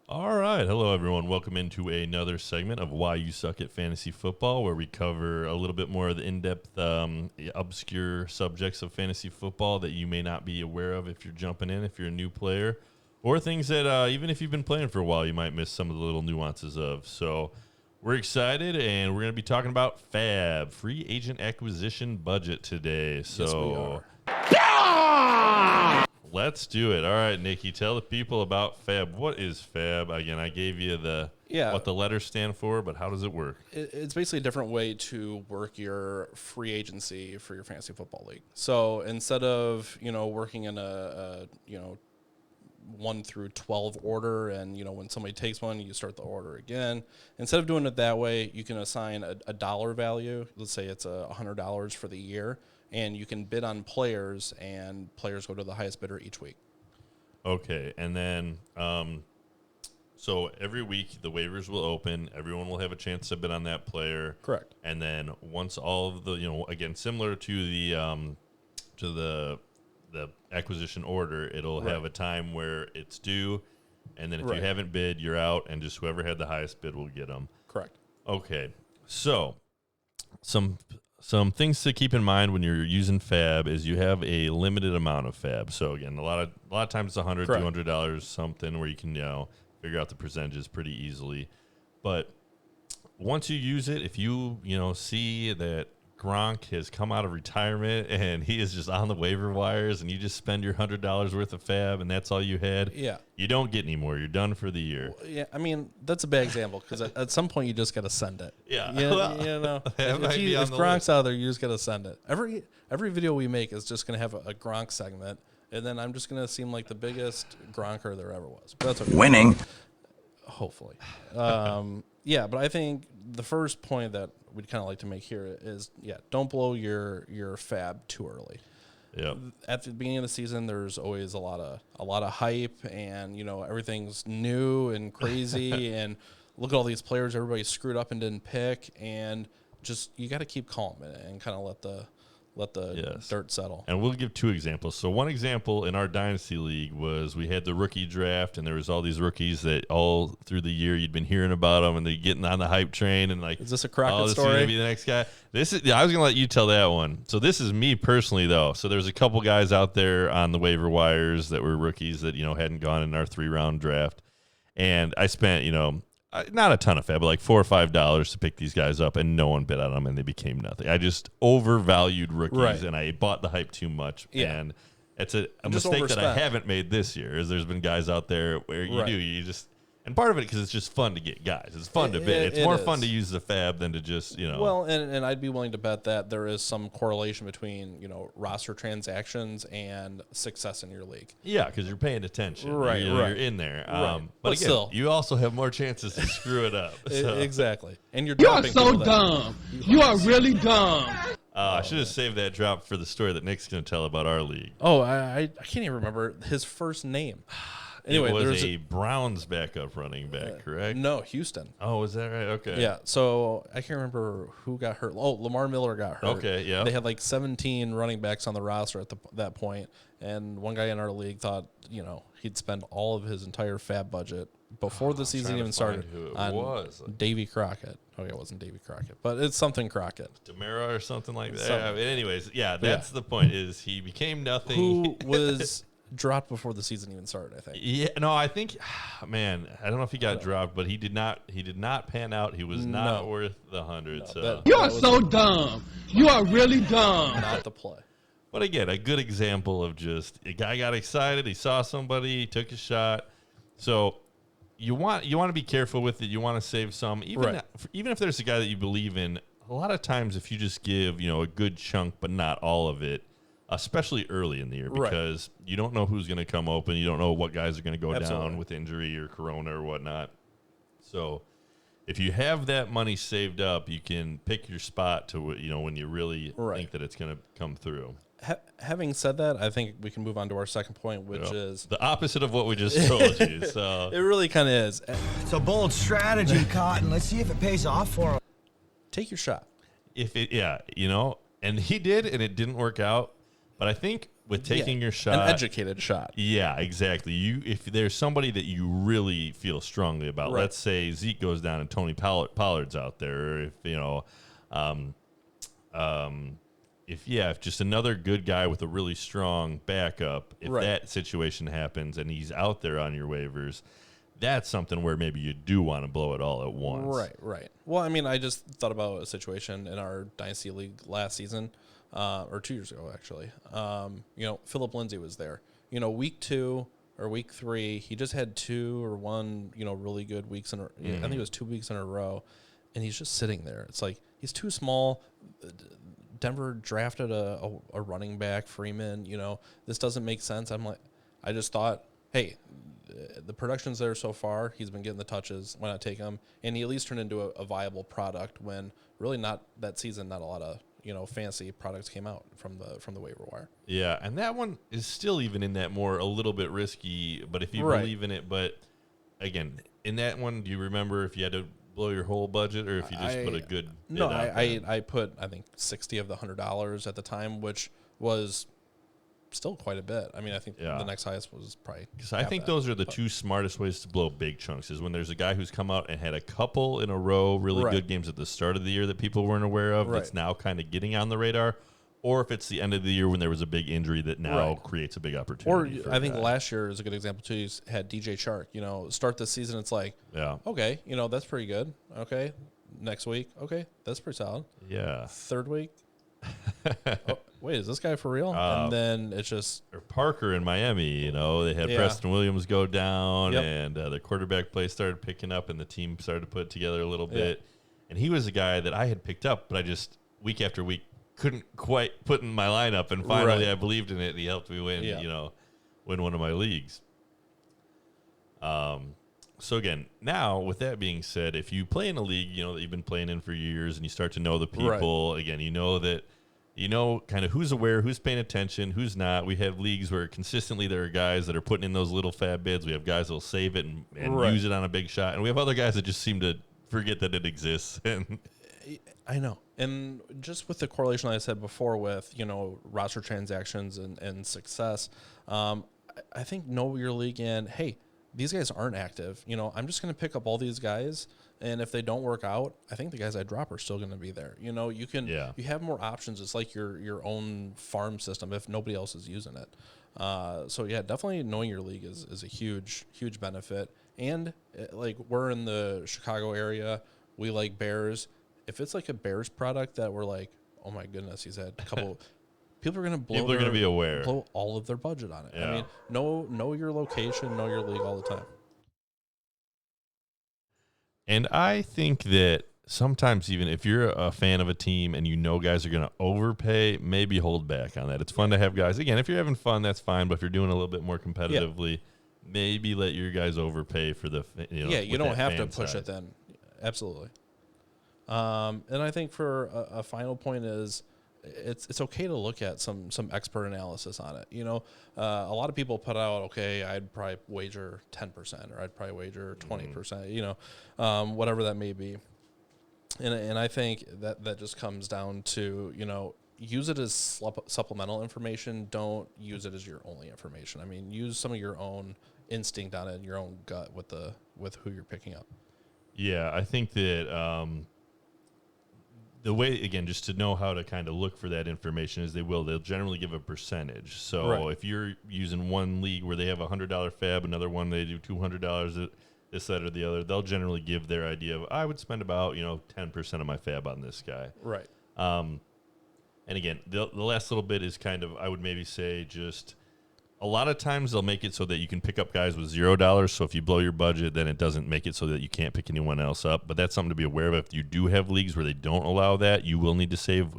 All right. Hello, everyone. Welcome into another segment of Why You Suck at Fantasy Football, where we cover a little bit more of the in-depth, obscure subjects of fantasy football that you may not be aware of if you're jumping in, if you're a new player, or things that even if you've been playing for a while, you might miss some of the little nuances of. So we're excited, and we're going to be talking about FAAB, Free Agent Acquisition Budget today. So Yes, we are. Let's do it. All right, Nikki, tell the people about FAAB. What is FAAB? Again, I gave you what the letters stand for, but how does it work? It's basically a different way to work your free agency for your fantasy football league. So instead of, working in a 1 through 12 order, and, when somebody takes one, you start the order again. Instead of doing it that way, you can assign a dollar value. Let's say it's $100 for the year, and you can bid on players, and players go to the highest bidder each week. Okay, and then so every week the waivers will open. Everyone will have a chance to bid on that player. Correct. And then once all of the, again, similar to the acquisition order, it'll have a time where it's due, and then if you haven't bid, you're out, and just whoever had the highest bid will get them. Correct. Okay, so some things to keep in mind when you're using FAAB is you have a limited amount of FAAB. So again, a lot of times it's $100, $200, something where you can figure out the percentages pretty easily. But once you use it, if you see that Gronk has come out of retirement and he is just on the waiver wires, and you just spend your $100 worth of FAAB and that's all you had, you don't get any more. You're done for the year. Well, yeah, I mean, that's a bad example because at some point you just got to send it. Yeah. If Gronk's out there, you just got to send it. Every video we make is just going to have a Gronk segment, and then I'm just going to seem like the biggest Gronker there ever was. But that's okay. Winning. Hopefully. But I think the first point that we'd kind of like to make here is, don't blow your FAAB too early. Yeah. At the beginning of the season, there's always a lot of hype, and everything's new and crazy, and look at all these players everybody screwed up and didn't pick, and just you got to keep calm and kind of let the dirt settle. And we'll give two examples. So one example in our Dynasty League was we had the rookie draft, and there was all these rookies that all through the year you'd been hearing about them, and they're getting on the hype train, and like, is this a Crockett story? This is going to be the next guy. I was going to let you tell that one. So this is me personally, though. So there's a couple guys out there on the waiver wires that were rookies that, hadn't gone in our 3-round draft. And I spent, not a ton of FAAB, but like $4 or $5 to pick these guys up, and no one bid on them, and they became nothing. I just overvalued rookies, and I bought the hype too much. Yeah. And it's a mistake that I haven't made this year. Is there's been guys out there where you just. And part of it because it's just fun to get guys. It's fun to bid. It's more fun to use the FAAB than to just, Well, and I'd be willing to bet that there is some correlation between, roster transactions and success in your league. Yeah, because you're paying attention. Right, You're in there. But again, still, you also have more chances to screw it up. So. Exactly. And You are so dumb. You are really dumb. I should have saved that drop for the story that Nick's going to tell about our league. Oh, I can't even remember his first name. Anyway, it was a Browns backup running back, correct? No, Houston. Oh, was that right? Okay. Yeah, so I can't remember who got hurt. Oh, Lamar Miller got hurt. Okay, yeah. They had like 17 running backs on the roster at that point, and one guy in our league thought, he'd spend all of his entire FAAB budget before the season even started on Davy Crockett. Oh, yeah, it wasn't Davy Crockett, but it's something Crockett. Damarea or something like that. Anyways, that's the point, is he became nothing. Who was dropped before the season even started, I think. Yeah, no, I think, man, I don't know if he got dropped, but he did not pan out. He was not worth the 100. You are so dumb. You are really dumb. Not the play. But again, a good example of just a guy got excited, he saw somebody, he took a shot. So you want to be careful with it. You want to save some, even if there's a guy that you believe in. A lot of times, if you just give a good chunk, but not all of it, especially early in the year, because you don't know who's going to come open. You don't know what guys are going to go down with injury or corona or whatnot. So if you have that money saved up, you can pick your spot to when you really think that it's going to come through. Having said that, I think we can move on to our second point, which is the opposite of what we just told you. So it really kind of is. It's a bold strategy, Cotton. Let's see if it pays off for him. Take your shot. And he did, and it didn't work out. But I think with taking your shot, an educated shot. Yeah, exactly. If there's somebody that you really feel strongly about, Right. let's say Zeke goes down and Tony Pollard's out there, or if if just another good guy with a really strong backup, if Right. that situation happens and he's out there on your waivers, that's something where maybe you do want to blow it all at once. Right. Well, I mean, I just thought about a situation in our Dynasty League last season, or 2 years ago, actually. Philip Lindsay was there. Week 2 or week 3, he just had 2 or 1, really good weeks I think it was 2 weeks in a row, and he's just sitting there. It's like he's too small. Denver drafted a running back, Freeman. This doesn't make sense. I just thought, hey, the production's there so far. He's been getting the touches. Why not take him? And he at least turned into a viable product when really not that season. Not a lot of fancy products came out from the waiver wire. Yeah, and that one is still even in that a little bit risky. But if you believe in it, but again, in that one, do you remember if you had to blow your whole budget or if you just put a good? No, I put I think $60 of the $100 at the time, which was still quite a bit. I mean, I think the next highest was probably because I think those are the two smartest ways to blow big chunks is when there's a guy who's come out and had a couple in a row really good games at the start of the year that people weren't aware of that's now kind of getting on the radar, or if it's the end of the year when there was a big injury that now creates a big opportunity. Or I think last year is a good example too. He's had DJ Chark. Start the season, it's like, okay, that's pretty good. Okay, next week, okay, that's pretty solid. Yeah. Third week, oh, wait, is this guy for real? And then it's just or Parker in Miami. They had Preston Williams go down, and the quarterback play started picking up, and the team started to put it together a little bit. And he was a guy that I had picked up, but I just week after week couldn't quite put in my lineup, and finally I believed in it, and he helped me win. Win one of my leagues. So again, now with that being said, if you play in a league, that you've been playing in for years, and you start to know the people, again, kind of who's aware, who's paying attention, who's not. We have leagues where consistently there are guys that are putting in those little FAAB bids. We have guys that will save it and use it on a big shot, and we have other guys that just seem to forget that it exists. I know. And just with the correlation I said before with, roster transactions and success, I think know your league and, hey, these guys aren't active. I'm just going to pick up all these guys, and if they don't work out, I think the guys I drop are still going to be there. You have more options. It's like your own farm system if nobody else is using it. Definitely knowing your league is a huge benefit. And like we're in the Chicago area, we like Bears. If it's like a Bears product that we're like, oh my goodness, he's had a couple. People are going to be aware. Blow all of their budget on it. Yeah. I mean, know your location, know your league all the time. And I think that sometimes even if you're a fan of a team and guys are going to overpay, maybe hold back on that. It's fun to have guys. Again, if you're having fun, that's fine. But if you're doing a little bit more competitively, maybe let your guys overpay for the you don't have to push it then. Absolutely. And I think for a final point is it's okay to look at some expert analysis on it. A lot of people put out, okay, I'd probably wager 10% or I'd probably wager 20%, whatever that may be. And I think that just comes down to, use it as supplemental information. Don't use it as your only information. I mean, use some of your own instinct on it and your own gut with who you're picking up. Yeah, I think that the way, again, just to know how to kind of look for that information is they'll generally give a percentage. So if you're using one league where they have $100 FAAB, another one they do $200, this, that, or the other, they'll generally give their idea of, I would spend about 10% of my FAAB on this guy. Right. And again, the last little bit is kind of, I would maybe say just a lot of times they'll make it so that you can pick up guys with $0. So if you blow your budget, then it doesn't make it so that you can't pick anyone else up. But that's something to be aware of. If you do have leagues where they don't allow that, you will need to save,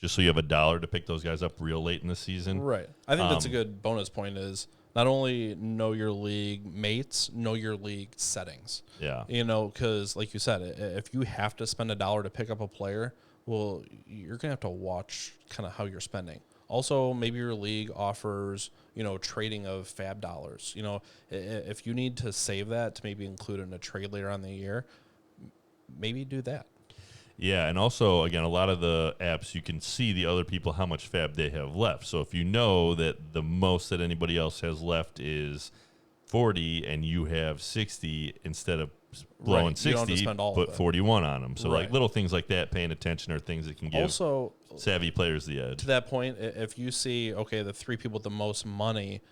just so you have $1 to pick those guys up real late in the season. Right. I think that's a good bonus point is not only know your league mates, know your league settings. Yeah. Because like you said, if you have to spend $1 to pick up a player, well, you're going to have to watch kind of how you're spending. Also, maybe your league offers, trading of FAAB dollars. If you need to save that to maybe include in a trade later on in the year, maybe do that. Yeah, and also, again, a lot of the apps, you can see the other people, how much FAAB they have left. So if you know that the most that anybody else has left is 40 and you have 60, instead of blowing Right. You don't have to 60, spend all of put it. 41 on them. So like Right. little things like that, paying attention, are things that can give Also, savvy players the edge. to that point, if you see, okay, the 3 people with the most money,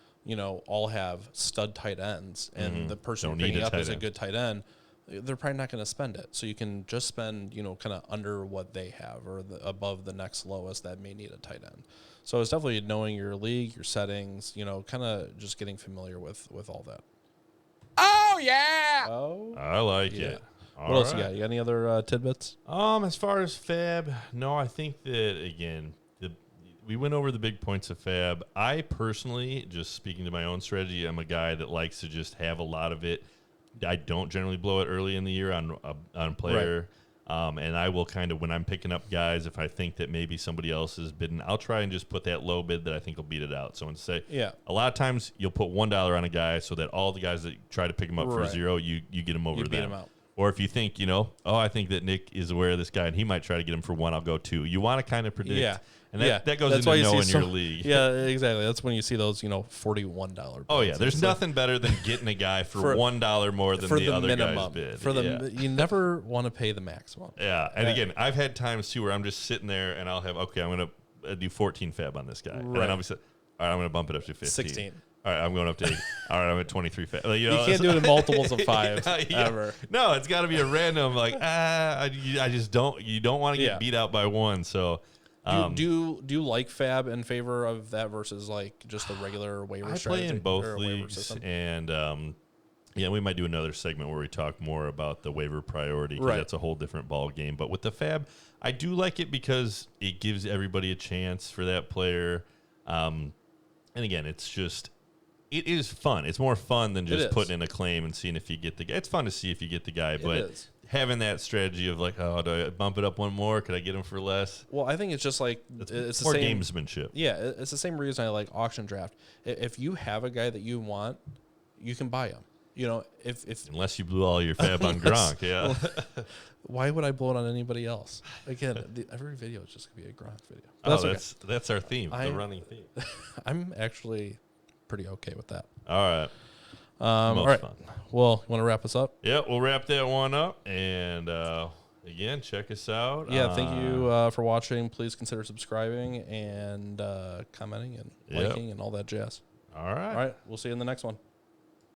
all have stud tight ends, and the person Don't you're need picking a up tight is a end. good tight end, they're probably not going to spend it. So you can just spend, kind of under what they have, or above the next lowest that may need a tight end. So it's definitely knowing your league, your settings, kind of just getting familiar with all that. Oh, yeah. Oh, I like yeah. it. What else you got? You got any other tidbits? As far as FAAB, no, I think that, again, we went over the big points of FAAB. I personally, just speaking to my own strategy, I'm a guy that likes to just have a lot of it. I don't generally blow it early in the year on player. Right. And I will kind of, when I'm picking up guys, if I think that maybe somebody else is bidding, I'll try and just put that low bid that I think will beat it out. So instead, a lot of times you'll put $1 on a guy so that all the guys that try to pick him up for $0, you get him over You beat them. him out. Or if you think, I think that Nick is aware of this guy and he might try to get him for $1, I'll go $2. You want to kind of predict. Yeah. And that goes That's into why you knowing see your league. Yeah, exactly. That's when you see those, $41 Oh, yeah. bids. There's It's nothing better than getting a guy for $1 more than for the the other minimum. guy's bid. For the you never want to pay the maximum. Yeah. And again, I've had times too where I'm just sitting there and I'll have, okay, I'm going to do 14 FAAB on this guy. And then I'll be all right, I'm going to bump it up to 15. 16. All right, I'm going up to 8. All right, I'm at 23 FAAB. Like, You can't do it in multiples of 5 ever. No, it's got to be a random, I just don't, you don't want to get beat out by 1. So, Do you like FAAB in favor of that versus like just a regular waiver I strategy? play in both or a waiver leagues, system? and we might do another segment where we talk more about the waiver priority, because that's a whole different ball game. But with the FAAB, I do like it because it gives everybody a chance for that player. And again, it is fun. It's more fun than just putting in a claim and seeing if you get the guy. It's fun to see if you get the guy, but having that strategy of like, oh, do I bump it up 1 more? Could I get him for less? Well, I think it's just like it's more the same gamesmanship. Yeah, it's the same reason I like auction draft. If you have a guy that you want, you can buy him. If Unless you blew all your FAAB on Gronk, yeah. Why would I blow it on anybody else? Again, every video is just gonna be a Gronk video. But That's our theme, the running theme. I'm actually pretty okay with that. All right. All right. Fun. Well, you want to wrap us up? Yeah, we'll wrap that one up. And again, check us out. Yeah, thank you for watching. Please consider subscribing and commenting and liking and all that jazz. All right. All right. We'll see you in the next one.